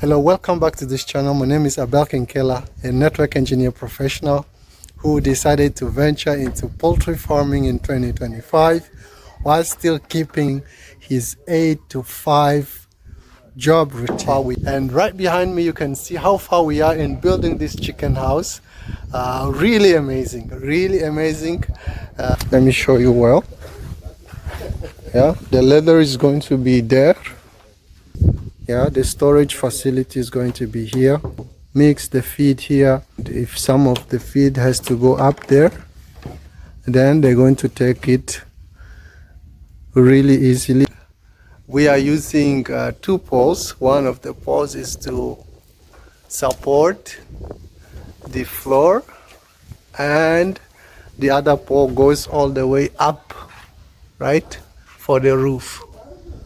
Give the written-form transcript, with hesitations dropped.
Hello, welcome back to this channel. My name is Abel Kinkela, a network engineer professional who decided to venture into poultry farming in 2025 while still keeping his 8 to 5 job routine. And right behind me you can see how far we are in building this chicken house. Really amazing, really amazing. Let me show you well. Yeah, the leather is going to be there. Yeah, the storage facility is going to be here. Mix the feed here. If some of the feed has to go up there, then they're going to take it really easily. We are using 2 poles. One of the poles is to support the floor, and the other pole goes all the way up, right, for the roof.